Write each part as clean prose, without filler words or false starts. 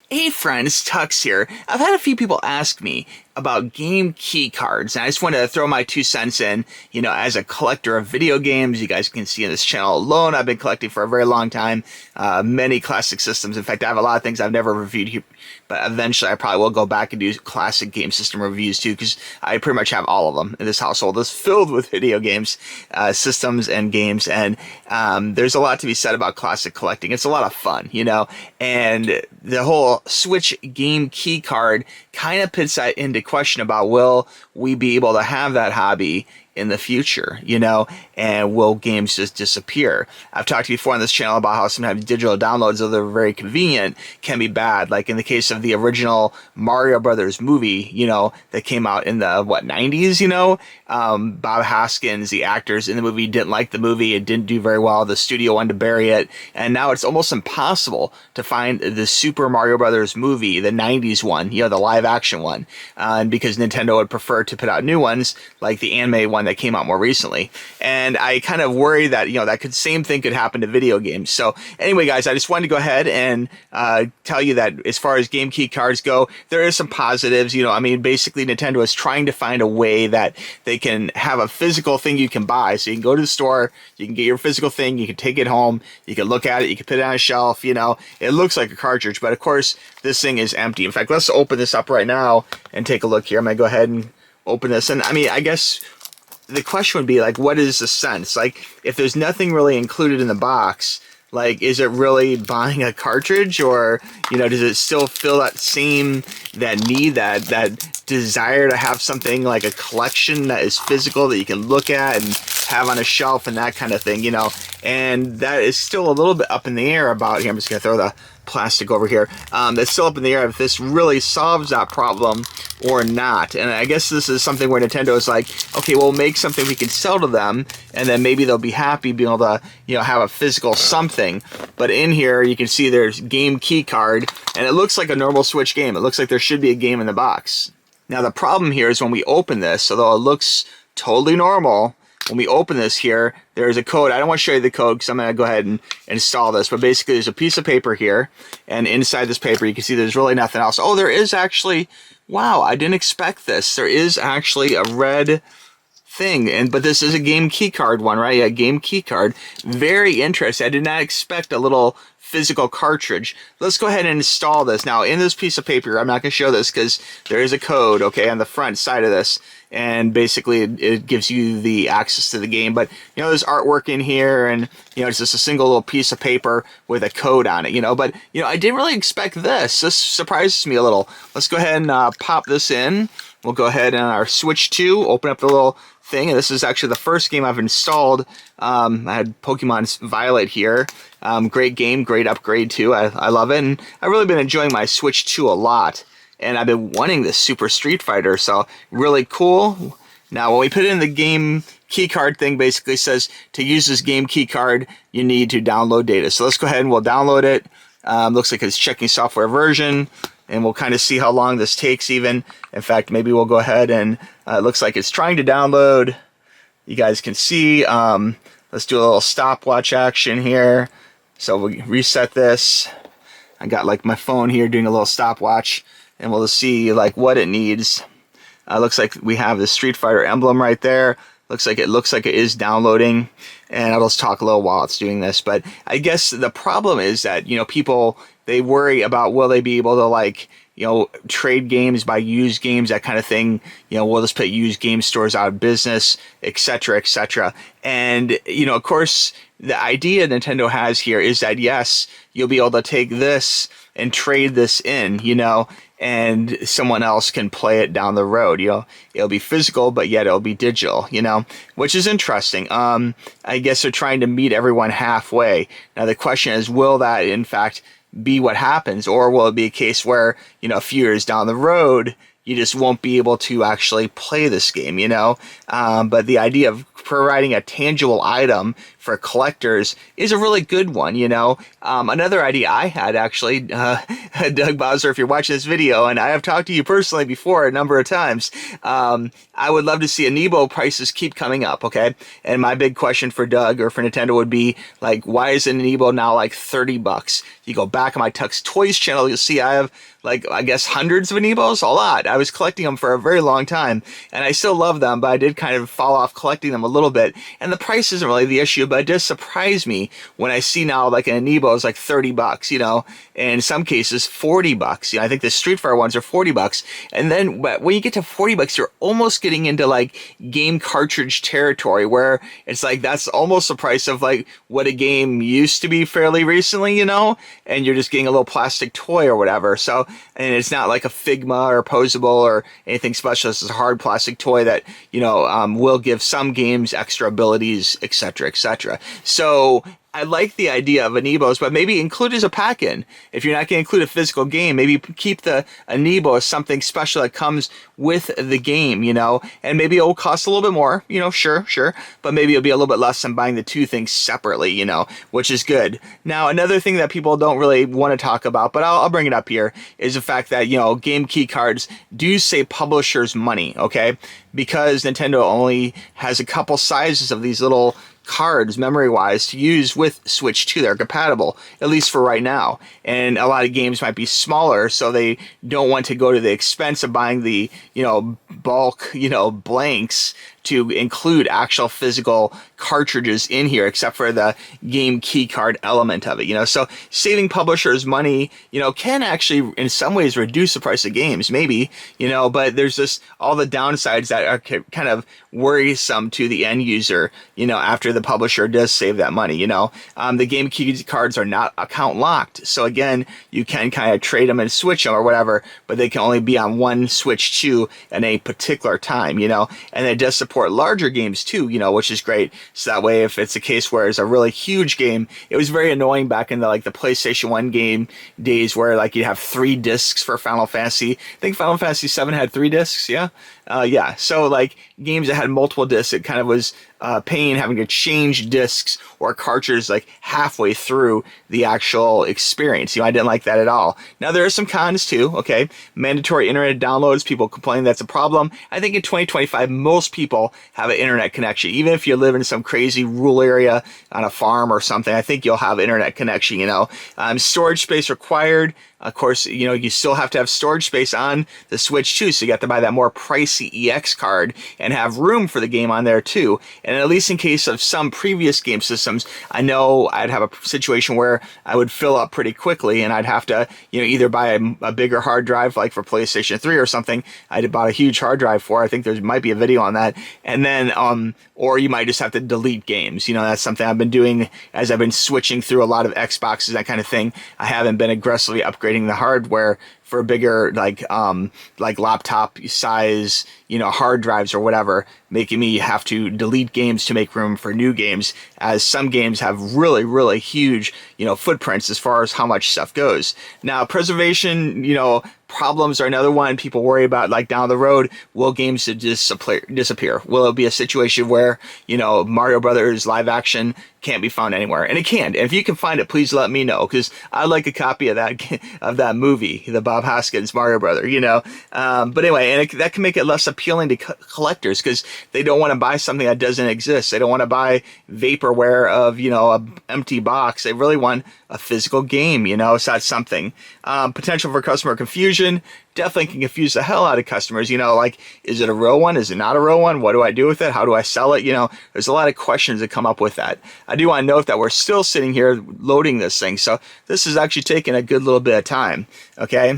Hey friends, Tux here. I've had a few people ask me about game key cards, and I just wanted to throw my 2 cents in. As a collector of video games, you guys can see in this channel alone, I've been collecting for a very long time. Many classic systems. In fact, I have a lot of things I've never reviewed here, but eventually I probably will go back and do classic game system reviews too, because I pretty much have all of them in this household. It's filled with video games, systems, and games, and there's a lot to be said about classic collecting. It's a lot of fun, and the whole Switch game key card kind of puts that into question about, will we be able to have that hobby in the future, and will games just disappear? I've talked before on this channel about how sometimes digital downloads, though they're very convenient, can be bad. Like in the case of the original Mario Brothers movie, that came out in the 90s, Bob Hoskins, the actors in the movie, didn't like the movie. It didn't do very well. The studio wanted to bury it, and now it's almost impossible to find the Super Mario Brothers movie, the 90s one, the live action one, and because Nintendo would prefer to put out new ones like the anime one that came out more recently. And I kind of worry that, same thing could happen to video games. So anyway, guys, I just wanted to go ahead and tell you that as far as game key cards go, there is some positives. Basically Nintendo is trying to find a way that they can have a physical thing you can buy. So you can go to the store, you can get your physical thing, you can take it home, you can look at it, you can put it on a shelf, it looks like a cartridge, but of course this thing is empty. In fact, let's open this up right now and take a look here. I'm going to go ahead and open this. And I guess the question would be, like, what is the sense? Like, if there's nothing really included in the box, like, is it really buying a cartridge, or, does it still feel that need, that desire to have something like a collection that is physical that you can look at and have on a shelf and that kind of thing, And that is still a little bit up in the air about here. I'm just going to throw the plastic over here. That's still up in the air if this really solves that problem or not. And I guess this is something where Nintendo is like, okay, we'll make something we can sell to them, and then maybe they'll be happy being able to, have a physical something. But in here, you can see there's game key card, and it looks like a normal Switch game. It looks like there should be a game in the box. Now, the problem here is when we open this, although it looks totally normal, when we open this here, there's a code. I don't want to show you the code because I'm going to go ahead and install this. But basically, there's a piece of paper here. And inside this paper, you can see there's really nothing else. Oh, there is actually... Wow, I didn't expect this. There is actually a red thing. But this is a game key card one, right? Yeah, game key card. Very interesting. I did not expect a little physical cartridge. Let's go ahead and install this. Now, in this piece of paper, I'm not going to show this because there is a code, okay, on the front side of this. And basically, it gives you the access to the game. But, there's artwork in here, and, it's just a single little piece of paper with a code on it, But, I didn't really expect this. This surprises me a little. Let's go ahead and pop this in. We'll go ahead and our Switch 2, open up the little thing. And this is actually the first game I've installed. I had Pokemon Violet here. Great game, great upgrade, too. I love it. And I've really been enjoying my Switch 2 a lot. And I've been wanting this Super Street Fighter, so really cool. Now, when we put in the game key card thing, basically says to use this game key card, you need to download data. So let's go ahead and we'll download it. Looks like it's checking software version, and we'll kind of see how long this takes even. In fact, maybe we'll go ahead and it looks like it's trying to download. You guys can see. Let's do a little stopwatch action here. So we reset this. I got like my phone here doing a little stopwatch. And we'll see like what it needs. Looks like we have the Street Fighter emblem right there. Looks like it is downloading. And I'll just talk a little while it's doing this. But I guess the problem is that, people, they worry about, will they be able to, like, trade games, buy used games, that kind of thing. We'll just put used game stores out of business, etc., etc. And, of course, the idea Nintendo has here is that, yes, you'll be able to take this and trade this in, and someone else can play it down the road. It'll be physical, but yet it'll be digital, which is interesting. I guess they're trying to meet everyone halfway. Now, the question is, will that, in fact, be what happens, or will it be a case where, a few years down the road, you just won't be able to actually play this game, But the idea of providing a tangible item for collectors is a really good one, you know. Another idea I had, actually, Doug Bowser, if you're watching this video, and I have talked to you personally before a number of times, I would love to see Amiibo prices keep coming up, okay? And my big question for Doug or for Nintendo would be, like, why is an Amiibo now like $30? You go back on my TUXX Toys channel, you'll see I have, like, I guess hundreds of Amiibos, a lot. I was collecting them for a very long time, and I still love them, but I did kind of fall off collecting them a little bit, and the price isn't really the issue, but it does surprise me when I see now, like, an Amiibo is like $30, you know, and in some cases $40. You know, I think the Street Fighter ones are $40, and then when you get to $40, you're almost getting into, like, game cartridge territory, where it's like that's almost the price of, like, what a game used to be fairly recently, you know, and you're just getting a little plastic toy or whatever. So, and it's not like a Figma or posable or anything special. This is a hard plastic toy that, you know, will give some games extra abilities, etc., etc. So I like the idea of Amiibos, but maybe include as a pack-in. If you're not going to include a physical game, maybe keep the Amiibo as something special that comes with the game, you know, and maybe it will cost a little bit more, you know, sure, but maybe it'll be a little bit less than buying the two things separately, you know, which is good. Now, another thing that people don't really want to talk about, but I'll bring it up here, is the fact that, you know, game key cards do save publishers money, okay, because Nintendo only has a couple sizes of these little cards memory-wise to use with Switch 2. They're compatible, at least for right now, and a lot of games might be smaller, so they don't want to go to the expense of buying the, you know, bulk, you know, blanks to include actual physical cartridges in here, except for the game key card element of it, you know. So saving publishers money, you know, can actually in some ways reduce the price of games, maybe, you know, but there's just all the downsides that are kind of worrisome to the end user, you know, after the publisher does save that money, you know. The game key cards are not account locked, so again, you can kind of trade them and switch them or whatever, but they can only be on one Switch 2 at a particular time, you know, and it does support larger games too, you know, which is great. So that way, if it's a case where it's a really huge game, it was very annoying back in the, like, the PlayStation 1 game days where, like, you'd have 3 discs for Final Fantasy. I think Final Fantasy 7 had 3 discs, yeah? Yeah, so, like, games that had multiple discs, it kind of was pain having to change discs or cartridges, like, halfway through the actual experience. You know, I didn't like that at all. Now, there are some cons, too, okay? Mandatory internet downloads, people complain that's a problem. I think in 2025, most people have an internet connection. Even if you live in some crazy rural area on a farm or something, I think you'll have internet connection, you know. Storage space required. Of course, you know, you still have to have storage space on the Switch too, so you have to buy that more pricey EX card and have room for the game on there too. And at least in case of some previous game systems, I know I'd have a situation where I would fill up pretty quickly and I'd have to, you know, either buy a bigger hard drive, like for PlayStation 3 or something. I'd bought a huge hard drive for. I think there might be a video on that. And then, or you might just have to delete games. You know, that's something I've been doing as I've been switching through a lot of Xboxes, that kind of thing. I haven't been aggressively upgrading the hardware for bigger, like laptop size, you know, hard drives or whatever, making me have to delete games to make room for new games, as some games have really, really huge, you know, footprints as far as how much stuff goes. Now, preservation, you know, problems are another one people worry about, like down the road. Will games disappear? Will it be a situation where, you know, Mario Brothers live action can't be found anywhere? And it can. And if you can find it, please let me know, because I'd like a copy of that movie, the Bob Hoskins Mario Brother, you know. But anyway, and that can make it less appealing to collectors, because they don't want to buy something that doesn't exist. They don't want to buy vaporware of, you know, an empty box. They really want a physical game, you know, so that's something. Potential for customer confusion. Definitely can confuse the hell out of customers, you know, like, is it a real one? Is it not a real one? What do I do with it? How do I sell it? You know, there's a lot of questions that come up with that. I do want to note that we're still sitting here loading this thing, so this is actually taking a good little bit of time, okay?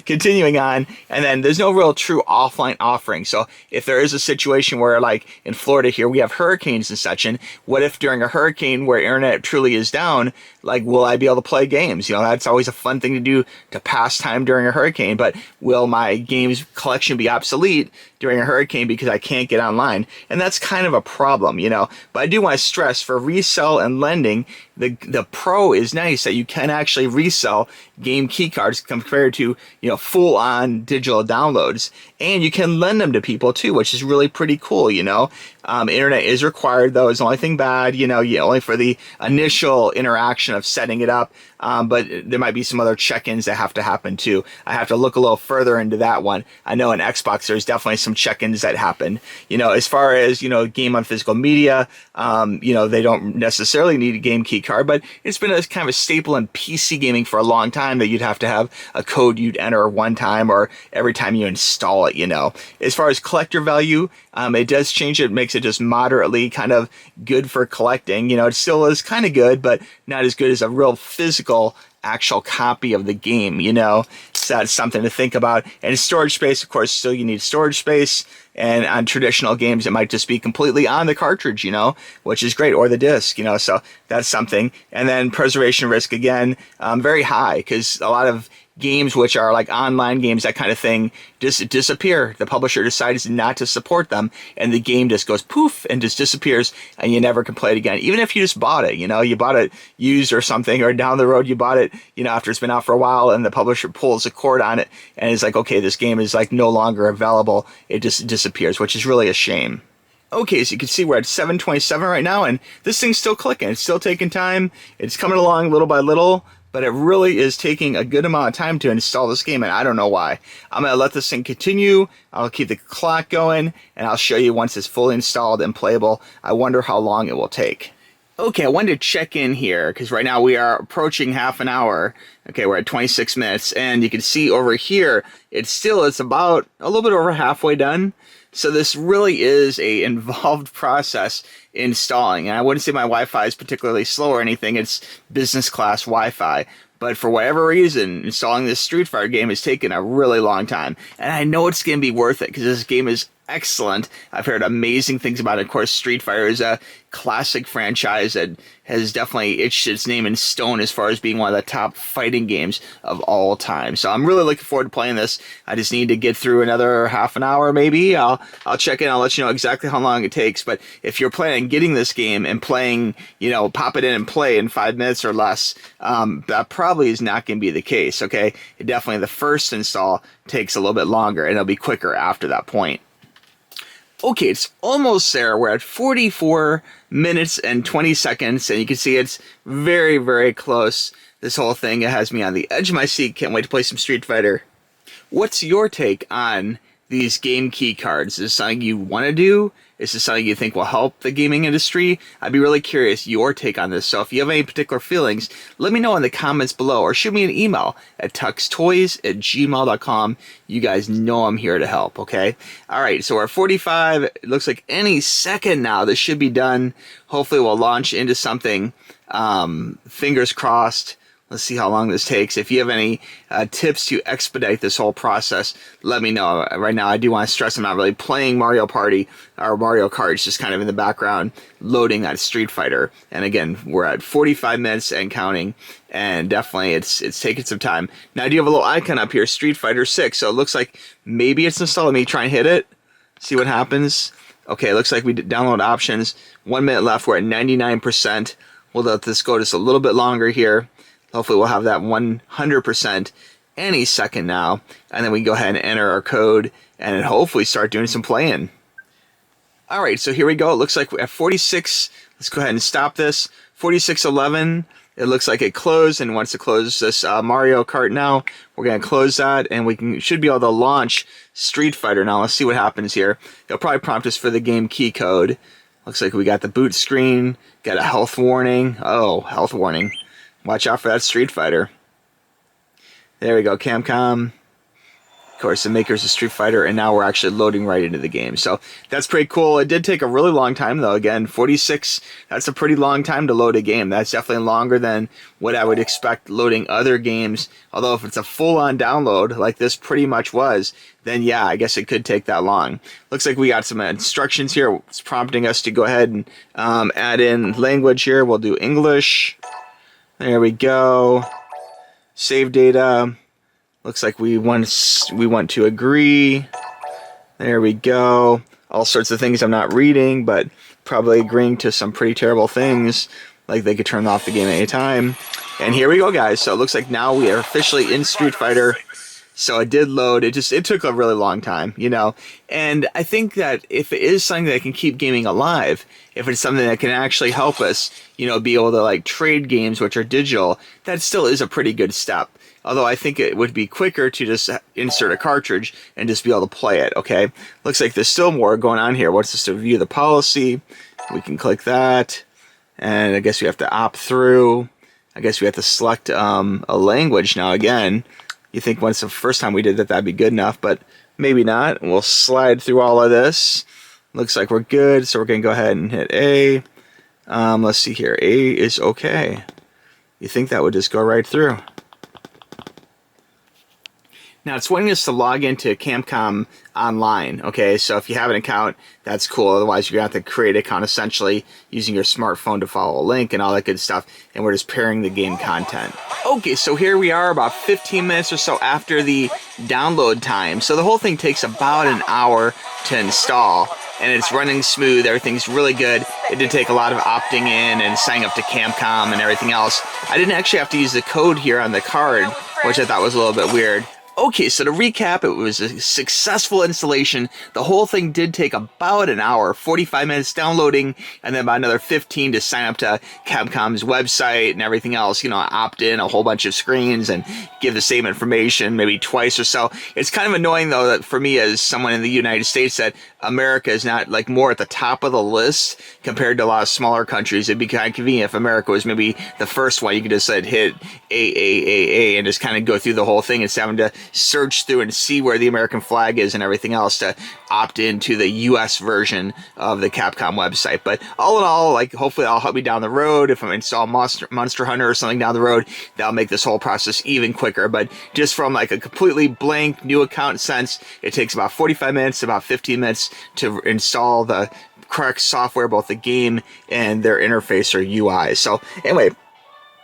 Continuing on, and then there's no real true offline offering, so if there is a situation where, like, in Florida here, we have hurricanes and such, and what if during a hurricane where internet truly is down, like, will I be able to play games? You know, that's always a fun thing to do to pass time during a hurricane, but will my games collection be obsolete during a hurricane because I can't get online? And that's kind of a problem, you know. But I do want to stress, for resell and lending, the pro is nice that you can actually resell game key cards compared to, full on digital downloads, and you can lend them to people too, which is really pretty cool. Internet is required though. Is the only thing bad. Only for the initial interaction of setting it up. But there might be some other check-ins that have to happen too. I have to look a little further into that one. I know in Xbox there's definitely some check-ins that happen. As far as game on physical media, they don't necessarily need a game key card, but it's been a kind of a staple in PC gaming for a long time that you'd have to have a code you'd enter one time or every time you install it. As far as collector value, it does change. It makes it just moderately kind of good for collecting. It still is kind of good, but not as good as a real physical actual copy of the game. So that's something to think about. And storage space, of course, still you need storage space. And on traditional games, it might just be completely on the cartridge, which is great, or the disc, so that's something. And then preservation risk, again, very high, because a lot of games which are like online games, that kind of thing, just disappear. The publisher decides not to support them, and the game just goes poof and just disappears, and you never can play it again. Even if you just bought it, you bought it used or something, or down the road you bought it, after it's been out for a while, and the publisher pulls the cord on it, and it's like, okay, this game is like no longer available. It just disappears, which is really a shame. Okay, so you can see we're at 7:27 right now, and this thing's still clicking. It's still taking time. It's coming along little by little, but it really is taking a good amount of time to install this game, and I don't know why. I'm going to let this thing continue. I'll keep the clock going, and I'll show you once it's fully installed and playable. I wonder how long it will take. Okay, I wanted to check in here, because right now we are approaching half an hour. Okay, we're at 26 minutes, and you can see over here, it's about a little bit over halfway done. So this really is a involved process installing. And I wouldn't say my Wi-Fi is particularly slow or anything. It's business class Wi-Fi. But for whatever reason, installing this Street Fighter game has taken a really long time. And I know it's going to be worth it, because this game is excellent. I've heard amazing things about it. Of course, Street Fighter is a classic franchise that has definitely etched its name in stone as far as being one of the top fighting games of all time. So I'm really looking forward to playing this. I just need to get through another half an hour maybe. I'll check in. I'll let you know exactly how long it takes. But if you're planning on getting this game and playing, pop it in and play in 5 minutes or less, that probably is not going to be the case, okay? Definitely the first install takes a little bit longer, and it'll be quicker after that point. Okay, it's almost there. We're at 44 minutes and 20 seconds, and you can see it's very, very close. This whole thing has me on the edge of my seat. Can't wait to play some Street Fighter. What's your take on these game key cards? Is this something you want to do? Is this something you think will help the gaming industry? I'd be really curious your take on this. So if you have any particular feelings, let me know in the comments below, or shoot me an email at tuxtoys@gmail.com. You guys know I'm here to help, okay? All right, so we're at 45. It looks like any second now this should be done. Hopefully we'll launch into something. Fingers crossed. Let's see how long this takes. If you have any tips to expedite this whole process, let me know. Right now, I do want to stress I'm not really playing Mario Party or Mario Kart. It's just kind of in the background loading that Street Fighter. And again, we're at 45 minutes and counting. And definitely, it's taking some time. Now, I do have a little icon up here, Street Fighter 6. So it looks like maybe it's installed. Let me try and hit it. See what happens. Okay, it looks like we did download options. 1 minute left. We're at 99%. We'll let this go just a little bit longer here. Hopefully we'll have that 100% any second now. And then we can go ahead and enter our code and hopefully start doing some playing. All right, so here we go. It looks like we're at 46. Let's go ahead and stop this. 46:11. It looks like it closed, and once it closes this Mario Kart now, we're going to close that, and we should be able to launch Street Fighter now. Let's see what happens here. It'll probably prompt us for the game key code. Looks like we got the boot screen, got a health warning. Oh, health warning. Watch out for that Street Fighter. There we go, Capcom. Of course, the makers of Street Fighter, and now we're actually loading right into the game. So that's pretty cool. It did take a really long time, though. Again, 46, that's a pretty long time to load a game. That's definitely longer than what I would expect loading other games. Although if it's a full-on download, like this pretty much was, then yeah, I guess it could take that long. Looks like we got some instructions here. It's prompting us to go ahead and add in language here. We'll do English. There we go. Save data. Looks like we want to agree. There we go. All sorts of things I'm not reading, but probably agreeing to some pretty terrible things. like they could turn off the game at any time. And here we go, guys. So it looks like now we are officially in Street Fighter. So it did load. It took a really long time, you know. And I think that if it is something that can keep gaming alive, if it's something that can actually help us, you know, be able to like trade games which are digital, that still is a pretty good step. Although I think it would be quicker to just insert a cartridge and just be able to play it, okay? Looks like there's still more going on here. What's this to view the policy? We can click that. And I guess we have to opt through. I guess we have to select a language now again. You think once the first time we did that, that'd be good enough, but maybe not. We'll slide through all of this. Looks like we're good, so we're going to go ahead and hit A. Let's see here. A is okay. You think that would just go right through. Now, it's wanting us to log into Capcom Online, okay? So if you have an account, that's cool. Otherwise, you're going to have to create an account essentially using your smartphone to follow a link and all that good stuff. And we're just pairing the game content. Okay, so here we are about 15 minutes or so after the download time. So the whole thing takes about an hour to install. And it's running smooth. Everything's really good. It did take a lot of opting in and signing up to Capcom and everything else. I didn't actually have to use the code here on the card, which I thought was a little bit weird. Okay, so to recap, it was a successful installation. The whole thing did take about an hour, 45 minutes downloading, and then about another 15 to sign up to Capcom's website and everything else. You know, opt in a whole bunch of screens and give the same information maybe twice or so. It's kind of annoying, though, that for me as someone in the United States, that America is not like more at the top of the list compared to a lot of smaller countries. It'd be kind of convenient if America was maybe the first one. You could just hit A and just kind of go through the whole thing instead of having to search through and see where the American flag is and everything else to opt into the US version of the Capcom website. But all in all, like, hopefully that'll help me down the road. If I install Monster Hunter or something down the road, that'll make this whole process even quicker. But just from like a completely blank new account sense, it takes about 45 minutes, about 15 minutes to install the correct software, both the game and their interface or UI. So anyway,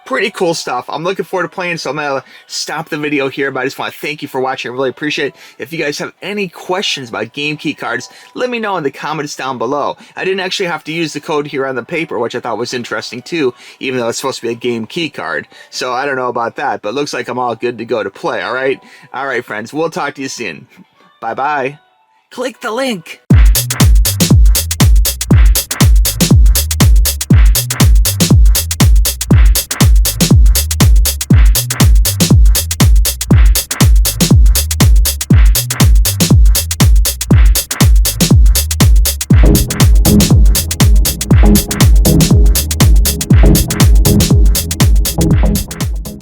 pretty cool stuff. I'm looking forward to playing, so I'm going to stop the video here, but I just want to thank you for watching. I really appreciate it. If you guys have any questions about game key cards, let me know in the comments down below. I didn't actually have to use the code here on the paper, which I thought was interesting too, even though it's supposed to be a game key card. So I don't know about that, but it looks like I'm all good to go to play, all right? All right, friends, we'll talk to you soon. Bye-bye. Click the link.